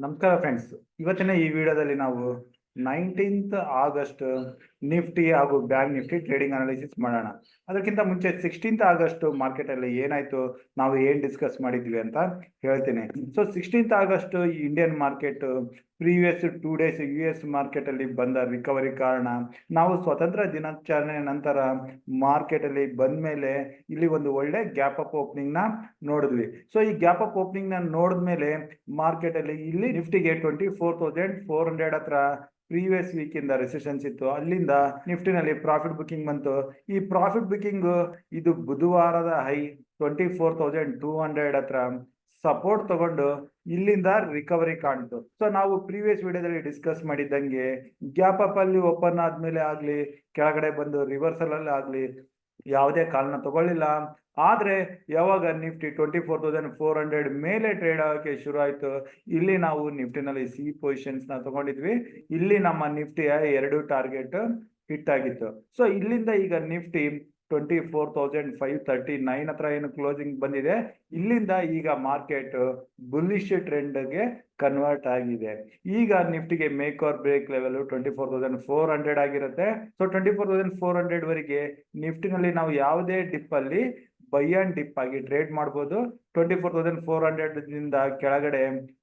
ನಮಸ್ಕಾರ ಫ್ರೆಂಡ್ಸ್. ಇವತ್ತಿನ ಈ ವಿಡಿಯೋದಲ್ಲಿ ನಾವು 19th ಆಗಸ್ಟ್ ನಿಫ್ಟಿ ಹಾಗೂ ಬ್ಯಾಂಕ್ ನಿಫ್ಟಿ ಟ್ರೇಡಿಂಗ್ ಅನಾಲಿಸಿಸ್ ಮಾಡೋಣ. ಅದಕ್ಕಿಂತ ಮುಂಚೆ 16th ಆಗಸ್ಟ್ ಮಾರ್ಕೆಟಲ್ಲಿ ಏನಾಯಿತು, ನಾವು ಏನು ಡಿಸ್ಕಸ್ ಮಾಡಿದ್ವಿ ಅಂತ ಹೇಳ್ತೀನಿ. So 16th August Indian market previous 2 days U S ಮಾರ್ಕೆಟಲ್ಲಿ ಬಂದ ರಿಕವರಿ ಕಾರಣ ನಾವು ಸ್ವತಂತ್ರ ದಿನಾಚರಣೆ ನಂತರ ಮಾರ್ಕೆಟಲ್ಲಿ ಬಂದ ಮೇಲೆ ಇಲ್ಲಿ ಒಂದು ಒಳ್ಳೆ ಗ್ಯಾಪ್ ಅಪ್ ಓಪನಿಂಗ್ನ ನೋಡಿದ್ವಿ. ಸೊ ಈ ಗ್ಯಾಪ್ ಅಪ್ ಓಪನಿಂಗ್ನ ನೋಡಿದ್ಮೇಲೆ ಮಾರ್ಕೆಟಲ್ಲಿ ಇಲ್ಲಿ ನಿಫ್ಟಿಗೆ 24,400 ಹತ್ರ ಪ್ರೀವಿಯಸ್ ವೀಕ್ ಇಂದ ರೆಸಿಸ್ಟೆನ್ಸ್ ಇತ್ತು. ಅಲ್ಲಿಂದ ನಿಫ್ಟಿನಲ್ಲಿ ಪ್ರಾಫಿಟ್ ಬುಕಿಂಗ್ ಬಂತು. ಈ ಪ್ರಾಫಿಟ್ ಬುಕಿಂಗ್ ಇದು ಬುಧವಾರದ ಹೈ 24,200 ಹತ್ರ ಸಪೋರ್ಟ್ ತಗೊಂಡು ಇಲ್ಲಿಂದ ರಿಕವರಿ ಕಾಣ್ತು. ಸೊ ನಾವು ಪ್ರೀವಿಯಸ್ ವಿಡಿಯೋದಲ್ಲಿ ಡಿಸ್ಕಸ್ ಮಾಡಿದ್ದಂಗೆ ಗ್ಯಾಪ್ ಅಪ್ ಅಲ್ಲಿ ಓಪನ್ ಆದ್ಮೇಲೆ ಆಗ್ಲಿ, ಕೆಳಗಡೆ ಬಂದು ರಿವರ್ಸಲ್ ಅಲ್ಲಿ ಆಗ್ಲಿ ಯಾವುದೇ ಕಾಲನ ತಗೊಳ್ಳಿಲ್ಲ. ಆದ್ರೆ ಯಾವಾಗ ನಿಫ್ಟಿ 24,400 ಮೇಲೆ ಟ್ರೇಡ್ ಆಗೋಕ್ಕೆ ಶುರು ಆಯ್ತು, ಇಲ್ಲಿ ನಾವು ನಿಫ್ಟಿನಲ್ಲಿ ಸಿ ಪೊಸಿಷನ್ಸ್ ನ ತಗೊಂಡಿದ್ವಿ. ಇಲ್ಲಿ ನಮ್ಮ ನಿಫ್ಟಿಯ 2 ಟಾರ್ಗೆಟ್ ಹಿಟ್ ಆಗಿತ್ತು. ಸೊ ಇಲ್ಲಿಂದ ಈಗ ನಿಫ್ಟಿ 24,539 ಹತ್ರ ಏನು ಕ್ಲೋಸಿಂಗ್ ಬಂದಿದೆ, ಇಲ್ಲಿಂದ ಈಗ ಮಾರ್ಕೆಟ್ ಬುಲ್ಲಿಶ್ ಟ್ರೆಂಡ್ಗೆ ಕನ್ವರ್ಟ್ ಆಗಿದೆ. ಈಗ ನಿಫ್ಟಿಗೆ ಮೇಕ್ ಆರ್ ಬ್ರೇಕ್ ಲೆವೆಲ್ 24,400 ಆಗಿರುತ್ತೆ. ಸೊ 24,400 ವರೆಗೆ ನಿಫ್ಟಿನಲ್ಲಿ ನಾವು ಯಾವುದೇ ಡಿಪ್ ಅಲ್ಲಿ ಬೈ ಅಂಡ್ ಡಿಪ್ ಆಗಿ ಟ್ರೇಡ್ ಮಾಡ್ಬೋದು. 24,400 ದಿಂದ ಕೆಳಗಡೆ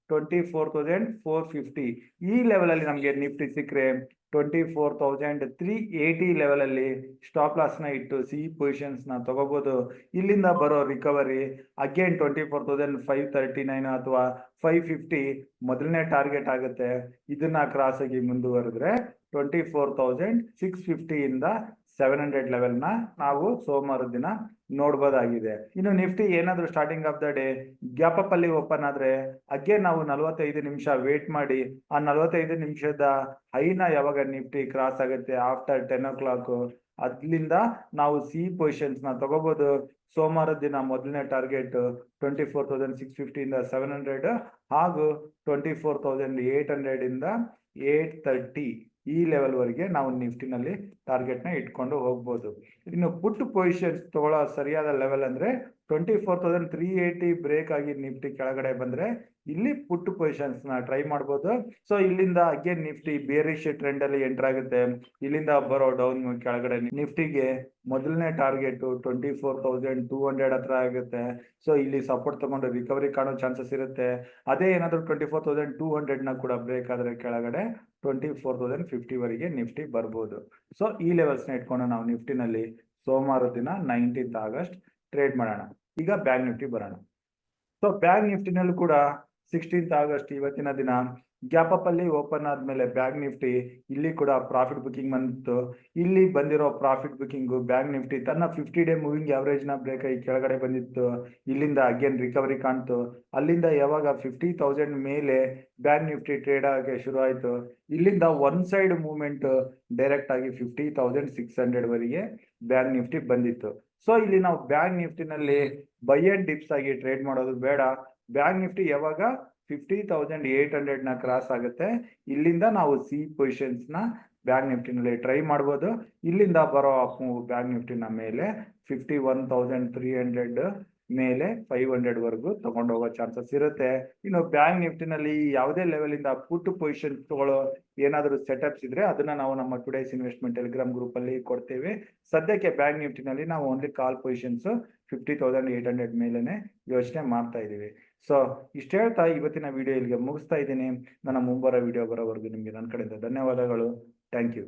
24,450 ಈ ಲೆವೆಲ್ ಅಲ್ಲಿ ನಮಗೆ ನಿಫ್ಟಿ ಸಿಕ್ಕರೆ 24,380 ಲೆವೆಲ್ ಅಲ್ಲಿ ಸ್ಟಾಪ್ ಲಾಸ್ ನ ಇಟ್ಟು ಸಿ ಪೊಸಿಷನ್ಸ್ ನ ತಗೋಬಹುದು. ಇಲ್ಲಿಂದ ಬರೋ ರಿಕವರಿ ಅಗೇನ್ 24,539 ಅಥವಾ 550 ಮೊದಲನೇ ಟಾರ್ಗೆಟ್ ಆಗುತ್ತೆ. ಇದನ್ನ ಕ್ರಾಸ್ ಆಗಿ ಮುಂದುವರೆದ್ರೆ 24,650 ಇಂದ 700 ಲೆವೆಲ್ ನ ನಾವು ಸೋಮವಾರ ದಿನ ನೋಡಬಹುದಾಗಿದೆ. ಇನ್ನು ನಿಫ್ಟಿ ಏನಾದ್ರೂ starting of the day gap up ಅಲ್ಲಿ ಓಪನ್ ಆದ್ರೆ ಅಗೇನ್ ನಾವು 45 ನಿಮಿಷ ವೇಟ್ ಮಾಡಿ ಆ 45 ನಿಮಿಷದ ಹೈನ ಯಾವಾಗ ನಿಫ್ಟಿ ಕ್ರಾಸ್ ಆಗುತ್ತೆ ಆಫ್ಟರ್ 10 o'clock, ಅದ್ರಿಂದ ನಾವು ಸಿ ಪೊಸಿಷನ್ಸ್ ನ ತಗೋಬಹುದು. ಸೋಮವಾರ ದಿನ ಮೊದಲನೇ ಟಾರ್ಗೆಟ್ 24,650 ಇಂದ 700 ಹಾಗೂ 24,800 ಇಂದ 830 ಈ ಲೆವೆಲ್ ವರೆಗೆ ನಾವು ನಿಫ್ಟಿನಲ್ಲಿ ಟಾರ್ಗೆಟ್ ನ ಇಟ್ಕೊಂಡು ಹೋಗ್ಬೋದು. ಇನ್ನು ಪುಟ್ ಪೊಸಿಷನ್ಸ್ ತಗೊಳ್ಳೋ ಸರಿಯಾದ ಲೆವೆಲ್ ಅಂದ್ರೆ 24,380 ಬ್ರೇಕ್ ಆಗಿ ನಿಫ್ಟಿ ಕೆಳಗಡೆ ಬಂದ್ರೆ ಇಲ್ಲಿ ಪುಟ್ ಪೊಸಿಷನ್ಸ್ ನ ಟ್ರೈ ಮಾಡ್ಬೋದು. ಸೊ ಇಲ್ಲಿಂದ ಅಗೇನ್ ನಿಫ್ಟಿ ಬೇರಿಶ್ ಟ್ರೆಂಡ್ ಅಲ್ಲಿ ಎಂಟರ್ ಆಗುತ್ತೆ. ಇಲ್ಲಿಂದ ಬರೋ ಡೌನ್ ಕೆಳಗಡೆ ನಿಫ್ಟಿಗೆ ಮೊದಲನೇ ಟಾರ್ಗೆಟ್ 24,200 ಹತ್ರ ಆಗುತ್ತೆ. ಸೊ ಇಲ್ಲಿ ಸಪೋರ್ಟ್ ತಗೊಂಡು ರಿಕವರಿ ಕಾಣೋ ಚಾನ್ಸಸ್ ಇರುತ್ತೆ. ಅದೇ ಏನಾದ್ರು 24,200 ನ ಕೂಡ ಬ್ರೇಕ್ ಆದ್ರೆ ಕೆಳಗಡೆ 24,050 ವರೆಗೆ ನಿಫ್ಟಿ ಬರ್ಬೋದು. ಸೊ ಈ ಲೆವೆಲ್ಸ್ ನ ಇಟ್ಕೊಂಡು ನಾವು ನಿಫ್ಟಿನಲ್ಲಿ ಸೋಮವಾರ ದಿನ 19th ಆಗಸ್ಟ್ ಟ್ರೇಡ್ ಮಾಡೋಣ. ಈಗ ಬ್ಯಾಂಕ್ ನಿಫ್ಟಿ ಬರೋಣ. ಸೊ ಬ್ಯಾಂಕ್ ನಿಫ್ಟಿನಲ್ಲೂ ಕೂಡ 16th ಆಗಸ್ಟ್ ಇವತ್ತಿನ ದಿನ ಗ್ಯಾಪ್ ಅಪ್ ಅಲ್ಲಿ ಓಪನ್ ಆದ್ಮೇಲೆ ಬ್ಯಾಂಕ್ ನಿಫ್ಟಿ ಇಲ್ಲಿ ಕೂಡ ಪ್ರಾಫಿಟ್ ಬುಕಿಂಗ್ ಬಂದಿತ್ತು. ಇಲ್ಲಿ ಬಂದಿರೋ ಪ್ರಾಫಿಟ್ ಬುಕಿಂಗ್ ಬ್ಯಾಂಕ್ ನಿಫ್ಟಿ ತನ್ನ 50 ಡೇ ಮೂವಿಂಗ್ ಅವರೇಜ್ ನ ಬ್ರೇಕ್ ಆಗಿ ಕೆಳಗಡೆ ಬಂದಿತ್ತು. ಇಲ್ಲಿಂದ ಅಗೇನ್ ರಿಕವರಿ ಕಾಣ್ತು. ಅಲ್ಲಿಂದ ಯಾವಾಗ 50,000 ಮೇಲೆ ಬ್ಯಾಂಕ್ ನಿಫ್ಟಿ ಟ್ರೇಡ್ ಆಗಕ್ಕೆ ಶುರು ಆಯ್ತು, ಇಲ್ಲಿಂದ ಒನ್ ಸೈಡ್ ಮೂವ್ಮೆಂಟ್ ಡೈರೆಕ್ಟ್ ಆಗಿ 50,600 ವರೆಗೆ ಬ್ಯಾಂಕ್ ನಿಫ್ಟಿ ಬಂದಿತ್ತು. ಸೊ ಇಲ್ಲಿ ನಾವು ಬ್ಯಾಂಕ್ ನಿಫ್ಟಿನಲ್ಲಿ ಬೈ ಅಂಡ್ ಡಿಪ್ಸ್ ಆಗಿ ಟ್ರೇಡ್ ಮಾಡೋದು ಬೇಡ. ಬ್ಯಾಂಕ್ ನಿಫ್ಟಿ ಯಾವಾಗ 50,800 ನ ಕ್ರಾಸ್ ಆಗುತ್ತೆ, ಇಲ್ಲಿಂದ ನಾವು ಸಿ ಪೊಸಿಷನ್ಸ್ ನ ಬ್ಯಾಂಕ್ ನಿಫ್ಟಿನಲ್ಲಿ ಟ್ರೈ ಮಾಡ್ಬೋದು. ಇಲ್ಲಿಂದ ಬರೋ ಅಪ್ ಮೂವ್ ಬ್ಯಾಂಕ್ ನಿಫ್ಟಿನ ಮೇಲೆ 51,300 ಮೇಲೆ 500 ವರೆಗೂ ತಗೊಂಡು ಹೋಗೋ ಚಾನ್ಸಸ್ ಇರುತ್ತೆ. ಇನ್ನು ಬ್ಯಾಂಕ್ ನಿಫ್ಟಿನಲ್ಲಿ ಯಾವುದೇ ಲೆವೆಲ್ ಇಂದ ಪುಟ್ ಪೊಸಿಷನ್ ತಗೊಳ್ಳೋ ಏನಾದರೂ ಸೆಟಪ್ಸ್ ಇದ್ರೆ ಅದನ್ನ ನಾವು ನಮ್ಮ ಟುಡೇಸ್ ಇನ್ವೆಸ್ಟ್ಮೆಂಟ್ ಟೆಲಿಗ್ರಾಮ್ ಗ್ರೂಪ್ ಅಲ್ಲಿ ಕೊಡ್ತೇವೆ. ಸದ್ಯಕ್ಕೆ ಬ್ಯಾಂಕ್ ನಿಫ್ಟಿನಲ್ಲಿ ನಾವು ಓನ್ಲಿ ಕಾಲ್ ಪೊಸಿಷನ್ಸ್ 50,800 ಮೇಲೆನೆ ಯೋಚನೆ ಮಾಡ್ತಾ ಇದೀವಿ. ಸೊ ಇಷ್ಟು ಹೇಳ್ತಾ ಇವತ್ತಿನ ವಿಡಿಯೋ ಇಲ್ಲಿಗೆ ಮುಗಿಸ್ತಾ ಇದ್ದೀನಿ. ನನ್ನ ಮುಂಬರೋ ವಿಡಿಯೋ ಬರೋವರೆಗೂ ನಿಮಗೆ ನನ್ನ ಕಡೆಯಿಂದ ಧನ್ಯವಾದಗಳು. Thank you.